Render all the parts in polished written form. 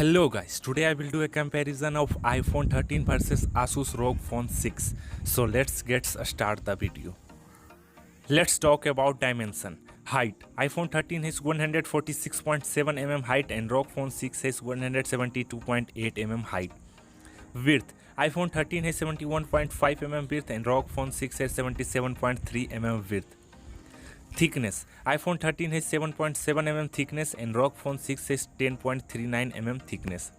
Hello guys, today I will do a comparison of iPhone 13 versus Asus Rog Phone 6. So let's get start the video. Let's talk about dimension. Height. iPhone 13 has 146.7 mm height and Rog Phone 6 has 172.8 mm height. Width. iPhone 13 has 71.5 mm width and Rog Phone 6 has 77.3 mm width. Thickness. iPhone 13 has 7.7 mm thickness and Rog Phone 6 has 10.39 mm thickness.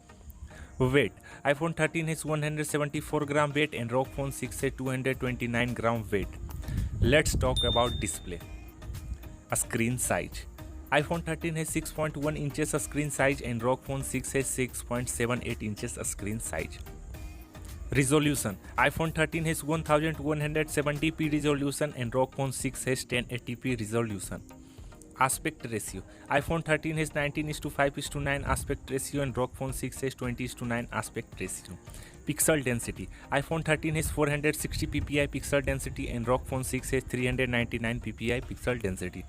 Weight. iPhone 13 has 174 gram weight and Rog Phone 6 has 229 gram weight. Let's talk about display. A screen size. iPhone 13 has 6.1 inches a screen size and Rog Phone 6 has 6.78 inches a screen size. Resolution. iPhone 13 has 1170p resolution and Rog Phone 6 has 1080p resolution. Aspect ratio. iPhone 13 has 19:5:9 aspect ratio and Rog Phone 6 has 20:9 aspect ratio. Pixel density. iPhone 13 has 460 ppi pixel density and Rog Phone 6 has 399 ppi pixel density.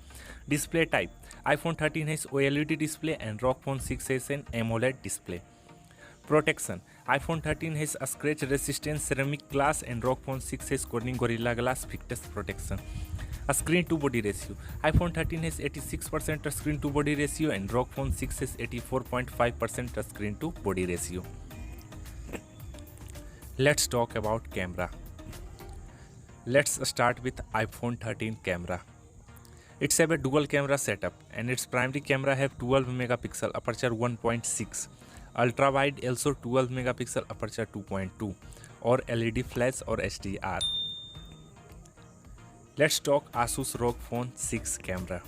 Display type. iPhone 13 has OLED display and Rog Phone 6 has an AMOLED display. Protection. iPhone 13 has a scratch resistant ceramic glass and Rog Phone 6 has Corning Gorilla Glass Victus protection. A screen to body ratio. iPhone 13 has 86% screen to body ratio and Rog Phone 6 has 84.5% screen to body ratio. Let's talk about camera. Let's start with iPhone 13 camera. It's have a dual camera setup and its primary camera have 12 megapixel aperture 1.6. Ultra wide also 12 megapixel aperture 2.2 or LED flash or HDR. Let's talk Asus Rog Phone 6 camera.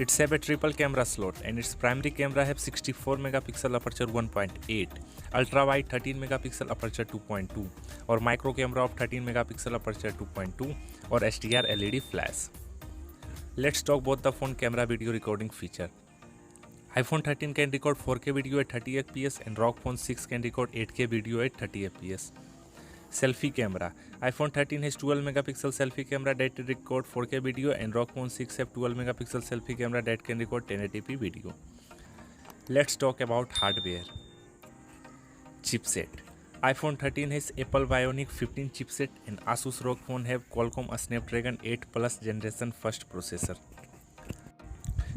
It's have a triple camera slot and its primary camera have 64 megapixel aperture 1.8, ultra wide 13 megapixel aperture 2.2 or micro camera of 13 megapixel aperture 2.2 or HDR LED flash. Let's talk about the phone camera video recording feature. iPhone 13 can record 4K video at 30 fps and Rog Phone 6 can record 8K video at 30 fps. Selfie camera. iPhone 13 has 12 megapixel selfie camera that record 4K video and Rog Phone 6 have 12 megapixel selfie camera that can record 1080p video. Let's talk about hardware. Chipset. iPhone 13 has Apple Bionic 15 chipset and Asus Rog Phone have Qualcomm Snapdragon 8 Plus generation first processor.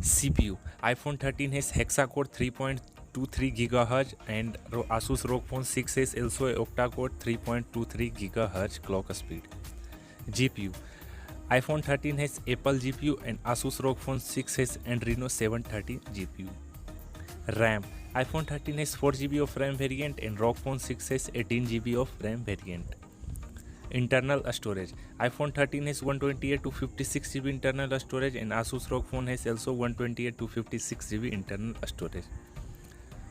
CPU. iPhone 13 has hexa-core 3.23 GHz and Asus Rog Phone 6 has also a octa-core 3.23 GHz clock speed. GPU. iPhone 13 has Apple GPU and Asus Rog Phone 6 has Adreno 730 GPU. RAM. iPhone 13 has 4GB of RAM variant and Rog Phone 6 has 18GB of RAM variant. Internal storage. iPhone 13 has 128 to 56GB internal storage and Asus Rog Phone has also 128 to 56GB internal storage.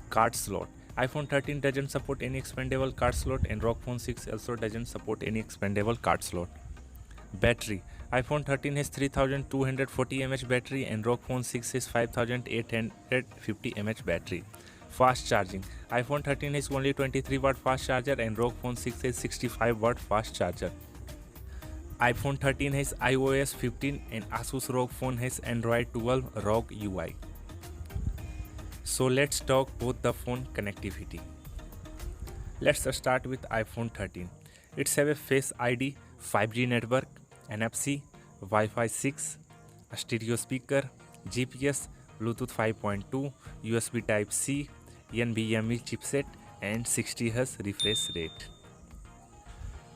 Card slot. iPhone 13 doesn't support any expandable card slot and Rog Phone 6 also doesn't support any expandable card slot. Battery. iPhone 13 has 3240 mAh battery and Rog Phone 6 has 5850 mAh battery. Fast charging. iPhone 13 has only 23 watt fast charger and Rog Phone 6 has 65 watt fast charger. iPhone 13 has iOS 15 and Asus Rog Phone has Android 12 Rog UI. So let's talk both the phone connectivity. Let's start with iPhone 13. It's have a Face ID, 5G network, NFC, Wi-Fi 6, a stereo speaker, GPS, Bluetooth 5.2, USB Type-C, NVMe chipset and 60Hz refresh rate.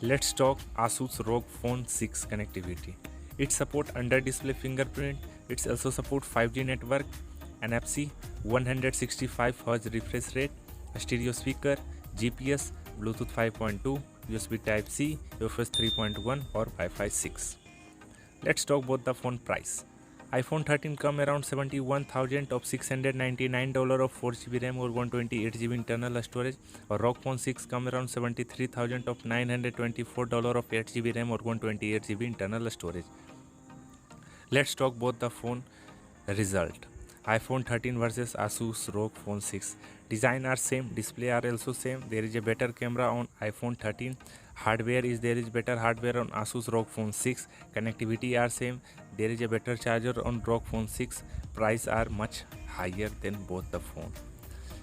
Let's talk Asus Rog Phone 6 connectivity. It supports under-display fingerprint. It also supports 5G network, NFC, 165Hz refresh rate, a stereo speaker, GPS, Bluetooth 5.2, USB Type-C, UFS 3.1 or Wi-Fi 6. Let's talk about the phone price. iPhone 13 come around $71,000 of $699 of 4GB RAM or 128GB internal storage or Rog Phone 6 come around $73,000 of $924 of 8GB RAM or 128GB internal storage. Let's talk about the phone result. iPhone 13 versus Asus Rog Phone 6. Design are same, display are also same. There is a better camera on iPhone 13. Hardware is there is better hardware on Asus Rog Phone 6. Connectivity are same. There is a better charger on Rog Phone 6. Price are much higher than both the phone.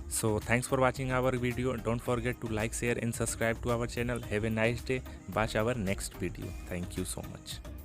So thanks for watching our video. Don't forget to like, share and subscribe to our channel. Have a nice day. Watch our next video. Thank you so much.